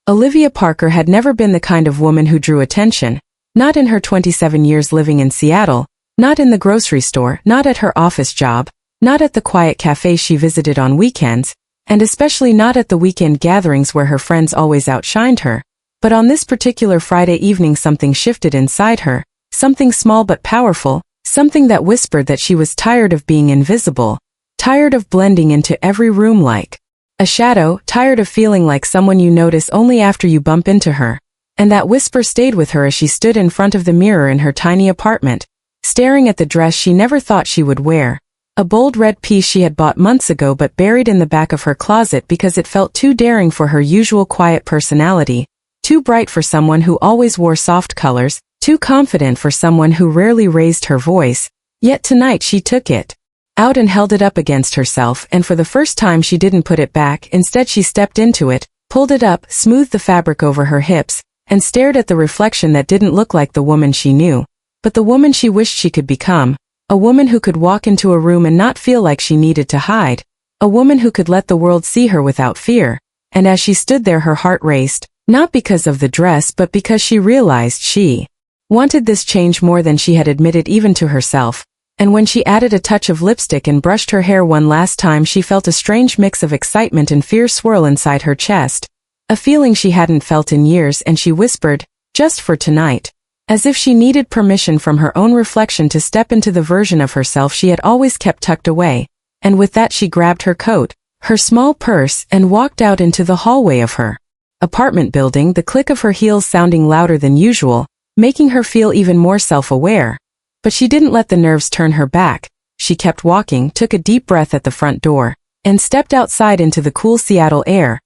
Olivia Parker had never been the kind of woman who drew attention, not in her 27 years living in Seattle, not in the grocery store, not at her office job, not at the quiet cafe she visited on weekends, and especially not at the weekend gatherings where her friends always outshined her. But on this particular Friday evening something shifted inside her, something small but powerful, something that whispered that she was tired of being invisible, tired of blending into every room like a shadow, tired of feeling like someone you notice only after you bump into her. And that whisper stayed with her as she stood in front of the mirror in her tiny apartment, staring at the dress she never thought she would wear. A bold red piece she had bought months ago but buried in the back of her closet because it felt too daring for her usual quiet personality, too bright for someone who always wore soft colors, too confident for someone who rarely raised her voice. Yet tonight she took it out and held it up against herself, and for the first time she didn't put it back. Instead she stepped into it, pulled it up, smoothed the fabric over her hips, and stared at the reflection that didn't look like the woman she knew, but the woman she wished she could become. A woman who could walk into a room and not feel like she needed to hide. A woman who could let the world see her without fear. And as she stood there her heart raced, not because of the dress but because she realized she wanted this change more than she had admitted even to herself. And when she added a touch of lipstick and brushed her hair one last time she felt a strange mix of excitement and fear swirl inside her chest. A feeling she hadn't felt in years, and she whispered, just for tonight. As if she needed permission from her own reflection to step into the version of herself she had always kept tucked away. And with that she grabbed her coat, her small purse, and walked out into the hallway of her apartment building, the click of her heels sounding louder than usual, making her feel even more self-aware. But she didn't let the nerves turn her back. She kept walking, took a deep breath at the front door, and stepped outside into the cool Seattle air,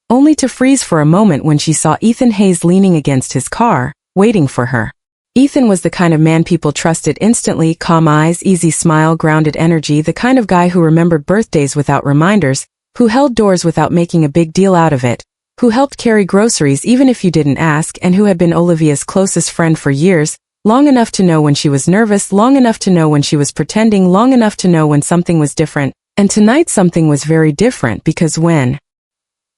only to freeze for a moment when she saw Ethan Hayes leaning against his car, waiting for her. Ethan was the kind of man people trusted instantly, calm eyes, easy smile, grounded energy, the kind of guy who remembered birthdays without reminders, who held doors without making a big deal out of it, who helped carry groceries even if you didn't ask, and who had been Olivia's closest friend for years, long enough to know when she was nervous, long enough to know when she was pretending, long enough to know when something was different. And tonight something was very different, because when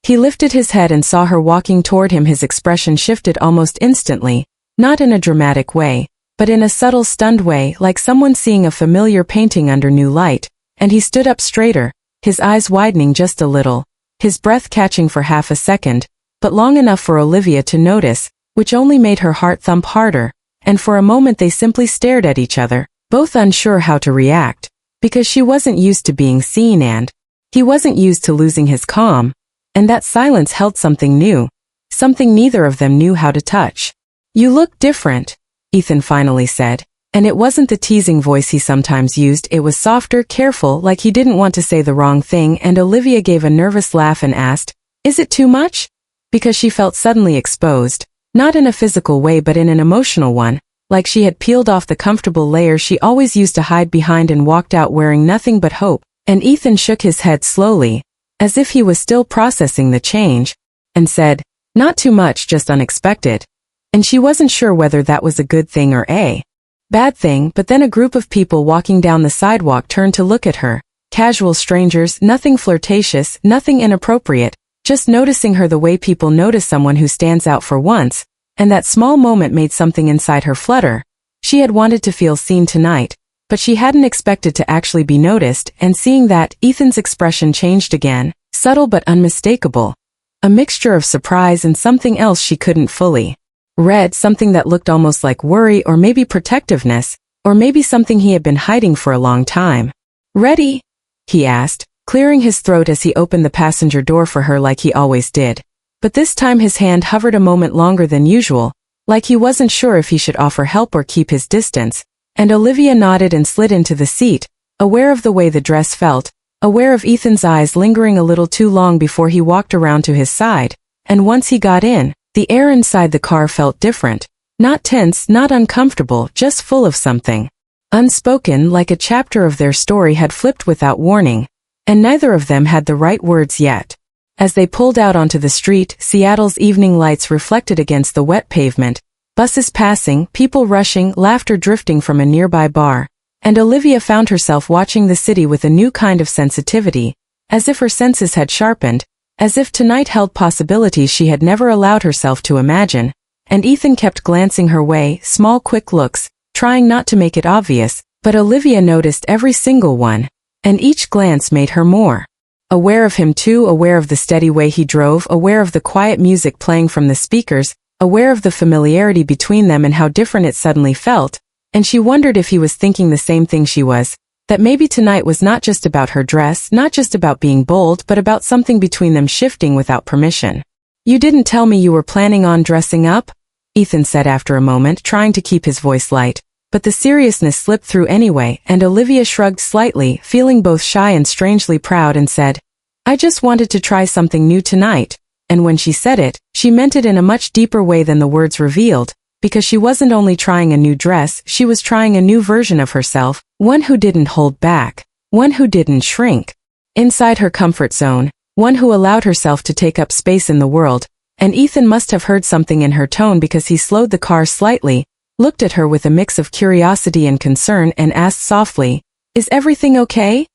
he lifted his head and saw her walking toward him his expression shifted almost instantly, not in a dramatic way, but in a subtle stunned way, like someone seeing a familiar painting under new light. And he stood up straighter, his eyes widening just a little, his breath catching for half a second, but long enough for Olivia to notice, which only made her heart thump harder. And for a moment they simply stared at each other, both unsure how to react, because she wasn't used to being seen and he wasn't used to losing his calm, and that silence held something new, something neither of them knew how to touch. "You look different," Ethan finally said, and it wasn't the teasing voice he sometimes used, it was softer, careful, like he didn't want to say the wrong thing. And Olivia gave a nervous laugh and asked, "Is it too much?" Because she felt suddenly exposed. Not in a physical way but in an emotional one, like she had peeled off the comfortable layer she always used to hide behind and walked out wearing nothing but hope. And Ethan shook his head slowly, as if he was still processing the change, and said, "Not too much, just unexpected." And she wasn't sure whether that was a good thing or a bad thing. But then a group of people walking down the sidewalk turned to look at her, casual strangers, nothing flirtatious, nothing inappropriate, just noticing her the way people notice someone who stands out for once. And that small moment made something inside her flutter. She had wanted to feel seen tonight, but she hadn't expected to actually be noticed. And seeing that, Ethan's expression changed again, subtle but unmistakable. A mixture of surprise and something else she couldn't fully read, something that looked almost like worry or maybe protectiveness, or maybe something he had been hiding for a long time. "Ready?" he asked, clearing his throat as he opened the passenger door for her like he always did. But this time his hand hovered a moment longer than usual, like he wasn't sure if he should offer help or keep his distance. And Olivia nodded and slid into the seat, aware of the way the dress felt, aware of Ethan's eyes lingering a little too long before he walked around to his side. And once he got in, the air inside the car felt different, not tense, not uncomfortable, just full of something unspoken, like a chapter of their story had flipped without warning. And neither of them had the right words yet. As they pulled out onto the street, Seattle's evening lights reflected against the wet pavement, buses passing, people rushing, laughter drifting from a nearby bar. And Olivia found herself watching the city with a new kind of sensitivity, as if her senses had sharpened, as if tonight held possibilities she had never allowed herself to imagine, and Ethan kept glancing her way, small quick looks, trying not to make it obvious, but Olivia noticed every single one, and each glance made her more aware of him too, aware of the steady way he drove, aware of the quiet music playing from the speakers, aware of the familiarity between them and how different it suddenly felt, and she wondered if he was thinking the same thing she was, that maybe tonight was not just about her dress, not just about being bold, but about something between them shifting without permission. "You didn't tell me you were planning on dressing up?" Ethan said after a moment, trying to keep his voice light, but the seriousness slipped through anyway, and Olivia shrugged slightly, feeling both shy and strangely proud, and said, "I just wanted to try something new tonight," and when she said it, she meant it in a much deeper way than the words revealed, because she wasn't only trying a new dress, she was trying a new version of herself, one who didn't hold back, one who didn't shrink inside her comfort zone, one who allowed herself to take up space in the world, and Ethan must have heard something in her tone because he slowed the car slightly, looked at her with a mix of curiosity and concern, and asked softly, "Is everything okay?"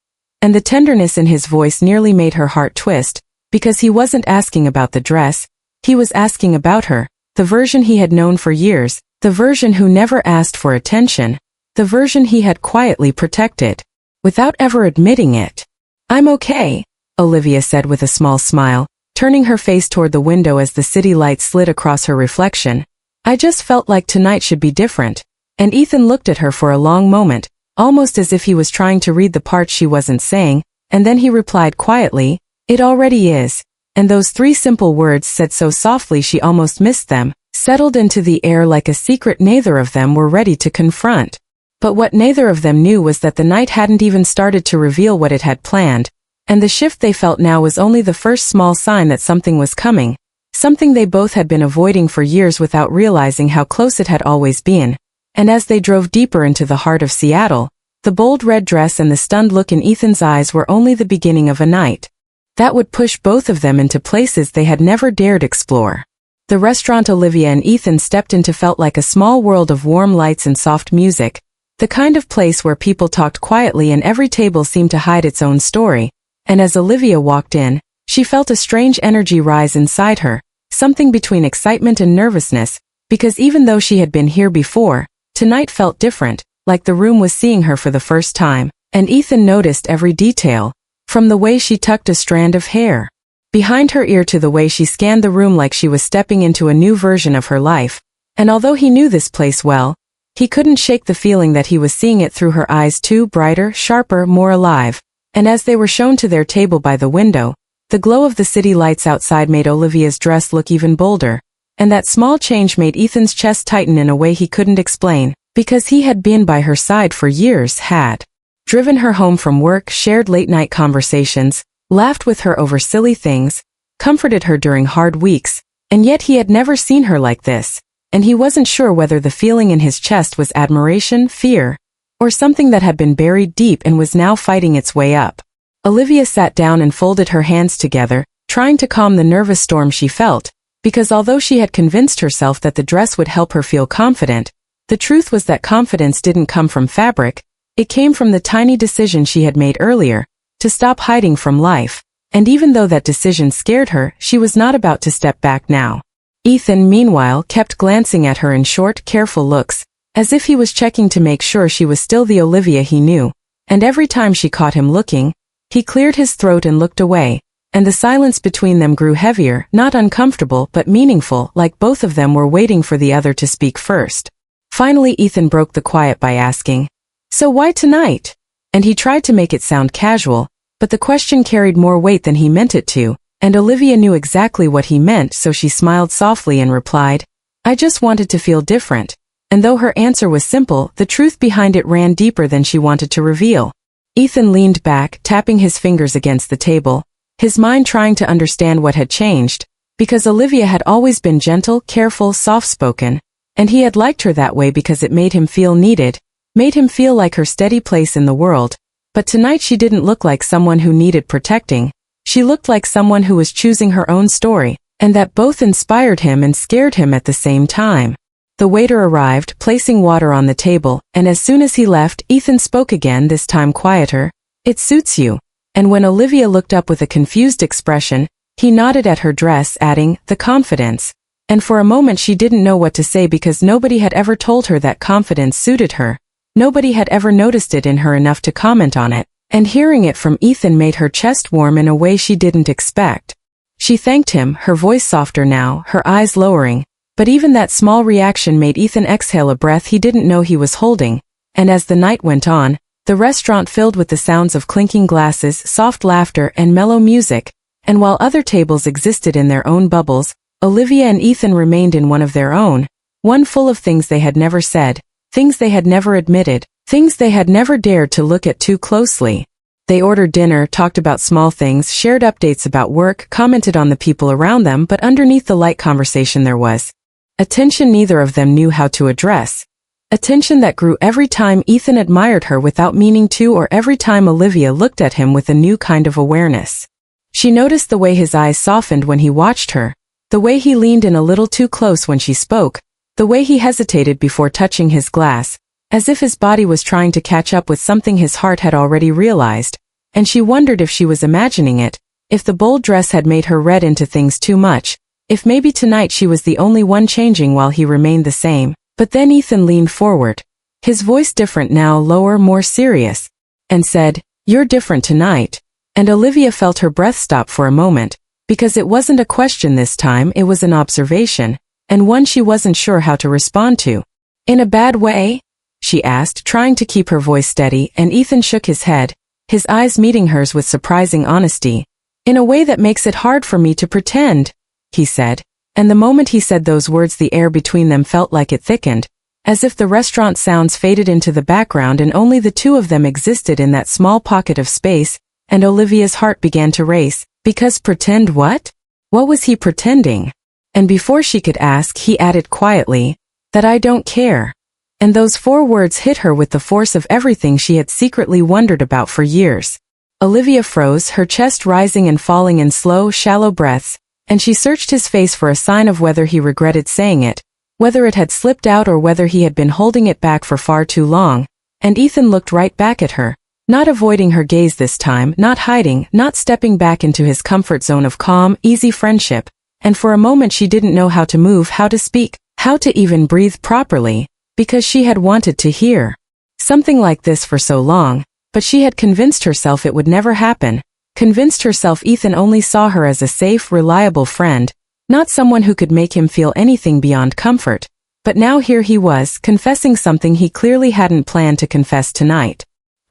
And the tenderness in his voice nearly made her heart twist, because he wasn't asking about the dress, he was asking about her, the version he had known for years, the version who never asked for attention, the version he had quietly protected, without ever admitting it. "I'm okay," Olivia said with a small smile, turning her face toward the window as the city lights slid across her reflection. "I just felt like tonight should be different." And Ethan looked at her for a long moment, almost as if he was trying to read the parts she wasn't saying, and then he replied quietly, "It already is." And those three simple words, said so softly she almost missed them, settled into the air like a secret neither of them were ready to confront. But what neither of them knew was that the night hadn't even started to reveal what it had planned, and the shift they felt now was only the first small sign that something was coming, something they both had been avoiding for years without realizing how close it had always been. And as they drove deeper into the heart of Seattle, the bold red dress and the stunned look in Ethan's eyes were only the beginning of a night that would push both of them into places they had never dared explore. The restaurant Olivia and Ethan stepped into felt like a small world of warm lights and soft music, the kind of place where people talked quietly and every table seemed to hide its own story. And as Olivia walked in, she felt a strange energy rise inside her, something between excitement and nervousness, because even though she had been here before, tonight felt different, like the room was seeing her for the first time, and Ethan noticed every detail, from the way she tucked a strand of hair behind her ear to the way she scanned the room like she was stepping into a new version of her life. And although he knew this place well, he couldn't shake the feeling that he was seeing it through her eyes too, brighter, sharper, more alive. And as they were shown to their table by the window, the glow of the city lights outside made Olivia's dress look even bolder, and that small change made Ethan's chest tighten in a way he couldn't explain, because he had been by her side for years, had driven her home from work, shared late-night conversations, laughed with her over silly things, comforted her during hard weeks, and yet he had never seen her like this, and he wasn't sure whether the feeling in his chest was admiration, fear, or something that had been buried deep and was now fighting its way up. Olivia sat down and folded her hands together, trying to calm the nervous storm she felt, because although she had convinced herself that the dress would help her feel confident, the truth was that confidence didn't come from fabric, it came from the tiny decision she had made earlier, to stop hiding from life, and even though that decision scared her, she was not about to step back now. Ethan, meanwhile, kept glancing at her in short, careful looks, as if he was checking to make sure she was still the Olivia he knew, and every time she caught him looking, he cleared his throat and looked away, and the silence between them grew heavier, not uncomfortable but meaningful, like both of them were waiting for the other to speak first. Finally Ethan broke the quiet by asking, "So why tonight?" And he tried to make it sound casual, but the question carried more weight than he meant it to, and Olivia knew exactly what he meant, so she smiled softly and replied, "I just wanted to feel different." And though her answer was simple, the truth behind it ran deeper than she wanted to reveal. Ethan leaned back, tapping his fingers against the table, his mind trying to understand what had changed, because Olivia had always been gentle, careful, soft-spoken, and he had liked her that way because it made him feel needed, made him feel like her steady place in the world. But tonight she didn't look like someone who needed protecting, she looked like someone who was choosing her own story, and that both inspired him and scared him at the same time. The waiter arrived, placing water on the table, and as soon as he left, Ethan spoke again, this time quieter. "It suits you." And when Olivia looked up with a confused expression, He nodded at her dress, adding, "The confidence." And for a moment she didn't know what to say because nobody had ever told her that confidence suited her. Nobody had ever noticed it in her enough to comment on it, and hearing it from Ethan made her chest warm in a way she didn't expect. She thanked him, her voice softer now, her eyes lowering, but even that small reaction made Ethan exhale a breath he didn't know he was holding. And as the night went on, the restaurant filled with the sounds of clinking glasses, soft laughter, and mellow music, and while other tables existed in their own bubbles, Olivia and Ethan remained in one of their own, one full of things they had never said, things they had never admitted, things they had never dared to look at too closely. They ordered dinner, talked about small things, shared updates about work, commented on the people around them, but underneath the light conversation there was a tension neither of them knew how to address. A tension that grew every time Ethan admired her without meaning to, or every time Olivia looked at him with a new kind of awareness. She noticed the way his eyes softened when he watched her, the way he leaned in a little too close when she spoke, the way he hesitated before touching his glass, as if his body was trying to catch up with something his heart had already realized, and she wondered if she was imagining it, if the bold dress had made her read into things too much, if maybe tonight she was the only one changing while he remained the same. But then Ethan leaned forward, his voice different now, lower, more serious, and said, "You're different tonight." And Olivia felt her breath stop for a moment, because it wasn't a question this time, it was an observation, and one she wasn't sure how to respond to. "In a bad way?" she asked, trying to keep her voice steady, and Ethan shook his head, his eyes meeting hers with surprising honesty. "In a way that makes it hard for me to pretend," he said. And the moment he said those words the air between them felt like it thickened, as if the restaurant sounds faded into the background and only the two of them existed in that small pocket of space, and Olivia's heart began to race. Because pretend what? What was he pretending? And before she could ask, he added quietly, "That I don't care." And those 4 words hit her with the force of everything she had secretly wondered about for years. Olivia froze, her chest rising and falling in slow, shallow breaths, and she searched his face for a sign of whether he regretted saying it, whether it had slipped out or whether he had been holding it back for far too long, and Ethan looked right back at her, not avoiding her gaze this time, not hiding, not stepping back into his comfort zone of calm, easy friendship, and for a moment she didn't know how to move, how to speak, how to even breathe properly, because she had wanted to hear something like this for so long, but she had convinced herself it would never happen. Convinced herself Ethan only saw her as a safe, reliable friend, not someone who could make him feel anything beyond comfort. But now here he was, confessing something he clearly hadn't planned to confess tonight.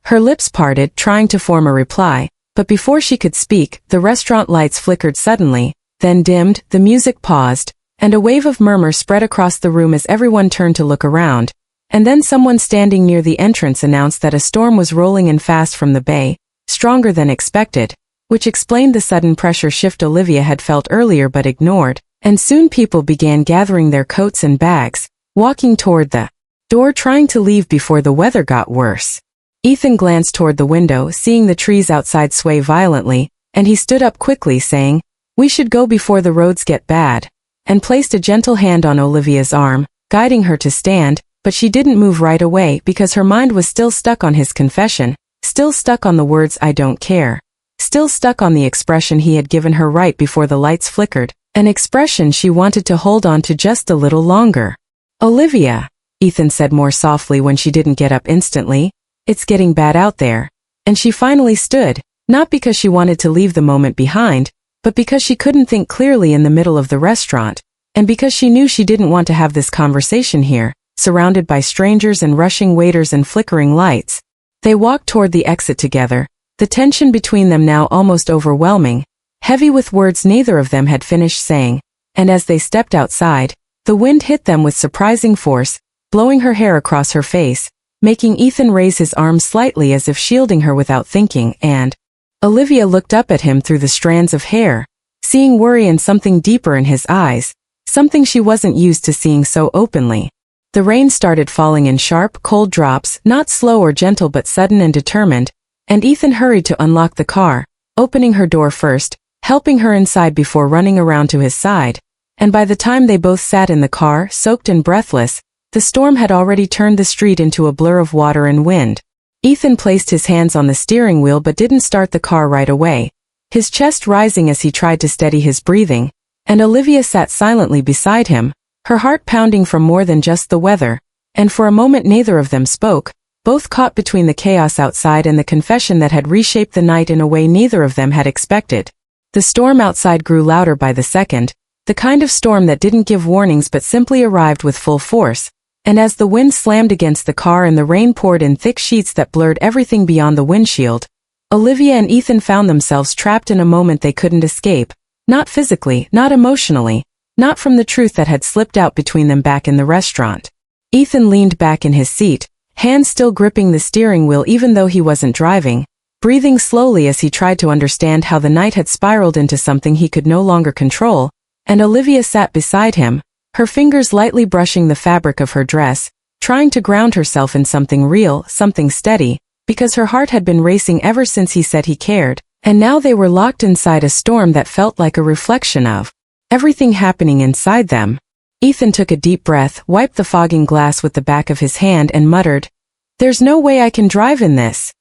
Her lips parted, trying to form a reply, but before she could speak, the restaurant lights flickered suddenly, then dimmed, the music paused, and a wave of murmur spread across the room as everyone turned to look around. And then someone standing near the entrance announced that a storm was rolling in fast from the bay, stronger than expected, which explained the sudden pressure shift Olivia had felt earlier but ignored, and soon people began gathering their coats and bags, walking toward the door trying to leave before the weather got worse. Ethan glanced toward the window, seeing the trees outside sway violently, and he stood up quickly saying, "We should go before the roads get bad," and placed a gentle hand on Olivia's arm, guiding her to stand, but she didn't move right away because her mind was still stuck on his confession, still stuck on the words "I don't care." Still stuck on the expression he had given her right before the lights flickered, an expression she wanted to hold on to just a little longer. "Olivia," Ethan said more softly when she didn't get up instantly, "it's getting bad out there." And she finally stood, not because she wanted to leave the moment behind, but because she couldn't think clearly in the middle of the restaurant, and because she knew she didn't want to have this conversation here, surrounded by strangers and rushing waiters and flickering lights. They walked toward the exit together, the tension between them now almost overwhelming, heavy with words neither of them had finished saying, and as they stepped outside, the wind hit them with surprising force, blowing her hair across her face, making Ethan raise his arms slightly as if shielding her without thinking, and Olivia looked up at him through the strands of hair, seeing worry and something deeper in his eyes, something she wasn't used to seeing so openly. The rain started falling in sharp, cold drops, not slow or gentle but sudden and determined, and Ethan hurried to unlock the car, opening her door first, helping her inside before running around to his side, and by the time they both sat in the car, soaked and breathless, the storm had already turned the street into a blur of water and wind. Ethan placed his hands on the steering wheel but didn't start the car right away, his chest rising as he tried to steady his breathing, and Olivia sat silently beside him, her heart pounding from more than just the weather, and for a moment neither of them spoke, both caught between the chaos outside and the confession that had reshaped the night in a way neither of them had expected. The storm outside grew louder by the second, the kind of storm that didn't give warnings but simply arrived with full force, and as the wind slammed against the car and the rain poured in thick sheets that blurred everything beyond the windshield, Olivia and Ethan found themselves trapped in a moment they couldn't escape, not physically, not emotionally, not from the truth that had slipped out between them back in the restaurant. Ethan leaned back in his seat, hands still gripping the steering wheel even though he wasn't driving, breathing slowly as he tried to understand how the night had spiraled into something he could no longer control, and Olivia sat beside him, her fingers lightly brushing the fabric of her dress, trying to ground herself in something real, something steady, because her heart had been racing ever since he said he cared, and now they were locked inside a storm that felt like a reflection of everything happening inside them. Ethan took a deep breath, wiped the fogging glass with the back of his hand and muttered, "There's no way I can drive in this."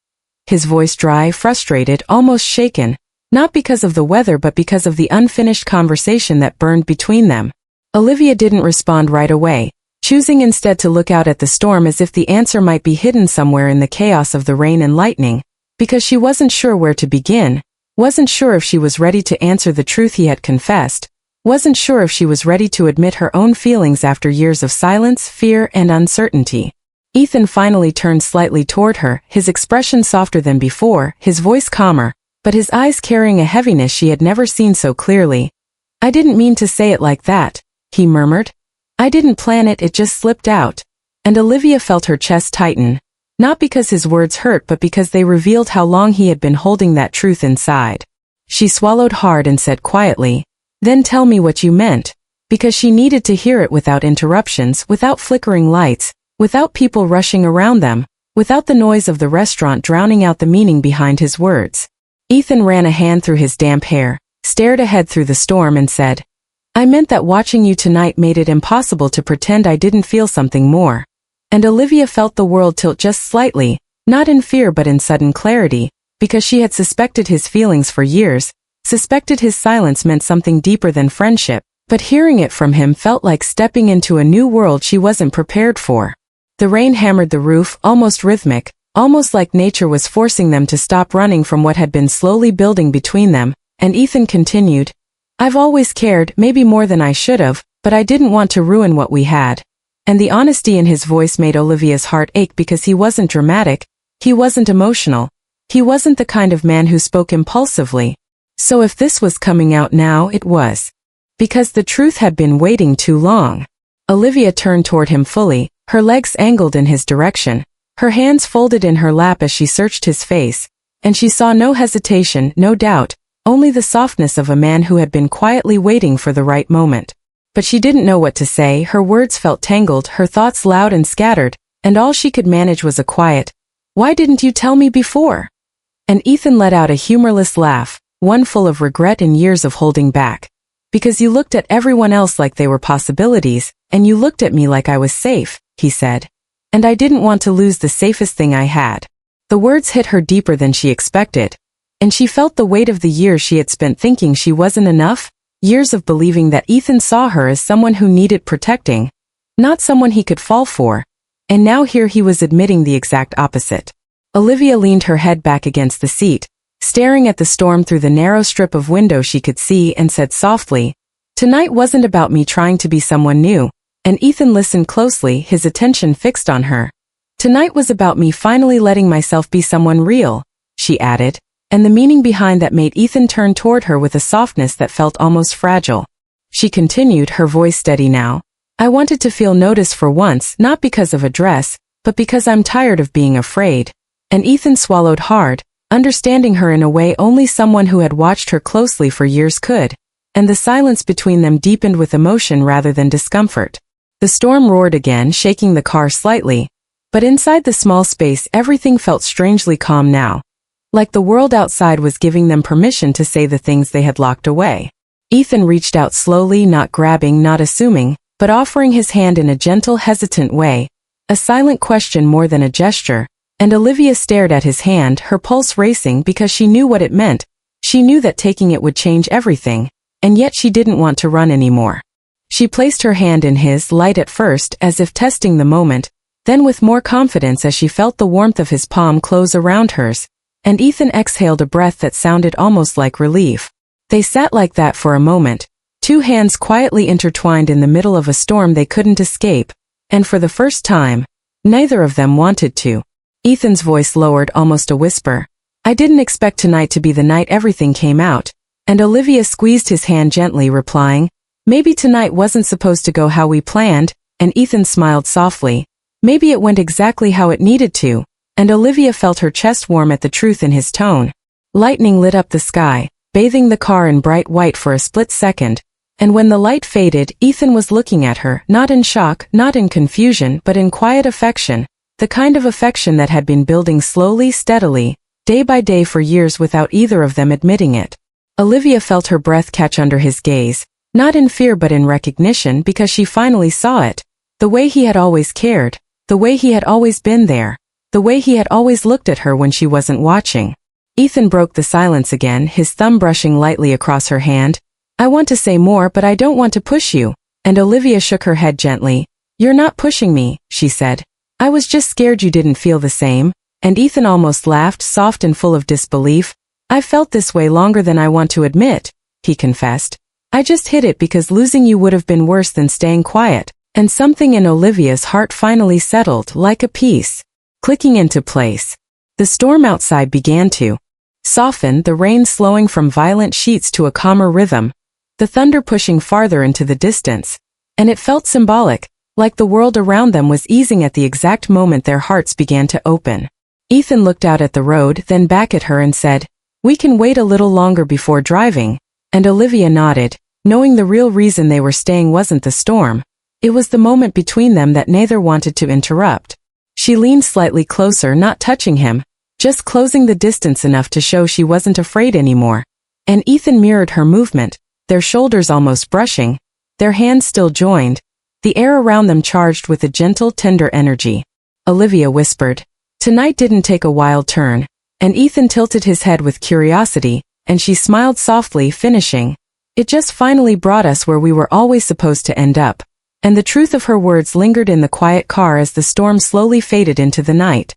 His voice dry, frustrated, almost shaken, not because of the weather but because of the unfinished conversation that burned between them. Olivia didn't respond right away, choosing instead to look out at the storm as if the answer might be hidden somewhere in the chaos of the rain and lightning, because she wasn't sure where to begin, wasn't sure if she was ready to answer the truth he had confessed, wasn't sure if she was ready to admit her own feelings after years of silence, fear, and uncertainty. Ethan finally turned slightly toward her, his expression softer than before, his voice calmer, but his eyes carrying a heaviness she had never seen so clearly. "I didn't mean to say it like that," he murmured. "I didn't plan it, it just slipped out." And Olivia felt her chest tighten, not because his words hurt but because they revealed how long he had been holding that truth inside. She swallowed hard and said quietly, "Then tell me what you meant," because she needed to hear it without interruptions, without flickering lights, without people rushing around them, without the noise of the restaurant drowning out the meaning behind his words. Ethan ran a hand through his damp hair, stared ahead through the storm and said, "I meant that watching you tonight made it impossible to pretend I didn't feel something more." And Olivia felt the world tilt just slightly, not in fear but in sudden clarity, because she had suspected his feelings for years, suspected his silence meant something deeper than friendship, but hearing it from him felt like stepping into a new world she wasn't prepared for. The rain hammered the roof, almost rhythmic, almost like nature was forcing them to stop running from what had been slowly building between them, and Ethan continued, "I've always cared, maybe more than I should have, but I didn't want to ruin what we had." And the honesty in his voice made Olivia's heart ache because he wasn't dramatic, he wasn't emotional, he wasn't the kind of man who spoke impulsively. So if this was coming out now, it was because the truth had been waiting too long. Olivia turned toward him fully, her legs angled in his direction, her hands folded in her lap as she searched his face, and she saw no hesitation, no doubt, only the softness of a man who had been quietly waiting for the right moment. But she didn't know what to say, her words felt tangled, her thoughts loud and scattered, and all she could manage was a quiet, "Why didn't you tell me before?" And Ethan let out a humorless laugh, one full of regret and years of holding back. "Because you looked at everyone else like they were possibilities, and you looked at me like I was safe," he said. "And I didn't want to lose the safest thing I had." The words hit her deeper than she expected, and she felt the weight of the years she had spent thinking she wasn't enough, years of believing that Ethan saw her as someone who needed protecting, not someone he could fall for, and now here he was admitting the exact opposite. Olivia leaned her head back against the seat, staring at the storm through the narrow strip of window she could see, and said softly, "Tonight wasn't about me trying to be someone new," and Ethan listened closely, his attention fixed on her. "Tonight was about me finally letting myself be someone real," she added, and the meaning behind that made Ethan turn toward her with a softness that felt almost fragile. She continued, her voice steady now, "I wanted to feel noticed for once, not because of a dress, but because I'm tired of being afraid." And Ethan swallowed hard, understanding her in a way only someone who had watched her closely for years could, and the silence between them deepened with emotion rather than discomfort. The storm roared again, shaking the car slightly, but inside the small space everything felt strangely calm now, like the world outside was giving them permission to say the things they had locked away. Ethan reached out slowly, not grabbing, not assuming, but offering his hand in a gentle, hesitant way, a silent question more than a gesture. And Olivia stared at his hand, her pulse racing because she knew what it meant. She knew that taking it would change everything, and yet she didn't want to run anymore. She placed her hand in his, light at first, as if testing the moment, then with more confidence as she felt the warmth of his palm close around hers, and Ethan exhaled a breath that sounded almost like relief. They sat like that for a moment, two hands quietly intertwined in the middle of a storm they couldn't escape, and for the first time, neither of them wanted to. Ethan's voice lowered, almost a whisper. I didn't expect tonight to be the night everything came out, and Olivia squeezed his hand gently, replying, maybe tonight wasn't supposed to go how we planned, and Ethan smiled softly. Maybe it went exactly how it needed to, and Olivia felt her chest warm at the truth in his tone. Lightning lit up the sky, bathing the car in bright white for a split second, and when the light faded, Ethan was looking at her, not in shock, not in confusion, but in quiet affection, the kind of affection that had been building slowly, steadily, day by day for years without either of them admitting it. Olivia felt her breath catch under his gaze, not in fear but in recognition, because she finally saw it. The way he had always cared, the way he had always been there, the way he had always looked at her when she wasn't watching. Ethan broke the silence again, his thumb brushing lightly across her hand. I want to say more, but I don't want to push you. And Olivia shook her head gently. You're not pushing me, she said. I was just scared you didn't feel the same. And Ethan almost laughed, soft and full of disbelief. I've felt this way longer than I want to admit, he confessed. I just hid it because losing you would have been worse than staying quiet. And something in Olivia's heart finally settled, like a piece, clicking into place. The storm outside began to soften, the rain slowing from violent sheets to a calmer rhythm, the thunder pushing farther into the distance. And it felt symbolic, like the world around them was easing at the exact moment their hearts began to open. Ethan looked out at the road, then back at her and said, we can wait a little longer before driving. And Olivia nodded, knowing the real reason they were staying wasn't the storm. It was the moment between them that neither wanted to interrupt. She leaned slightly closer, not touching him, just closing the distance enough to show she wasn't afraid anymore. And Ethan mirrored her movement, their shoulders almost brushing, their hands still joined, the air around them charged with a gentle, tender energy. Olivia whispered. Tonight didn't take a wild turn, and Ethan tilted his head with curiosity, and she smiled softly, finishing. It just finally brought us where we were always supposed to end up. And the truth of her words lingered in the quiet car as the storm slowly faded into the night.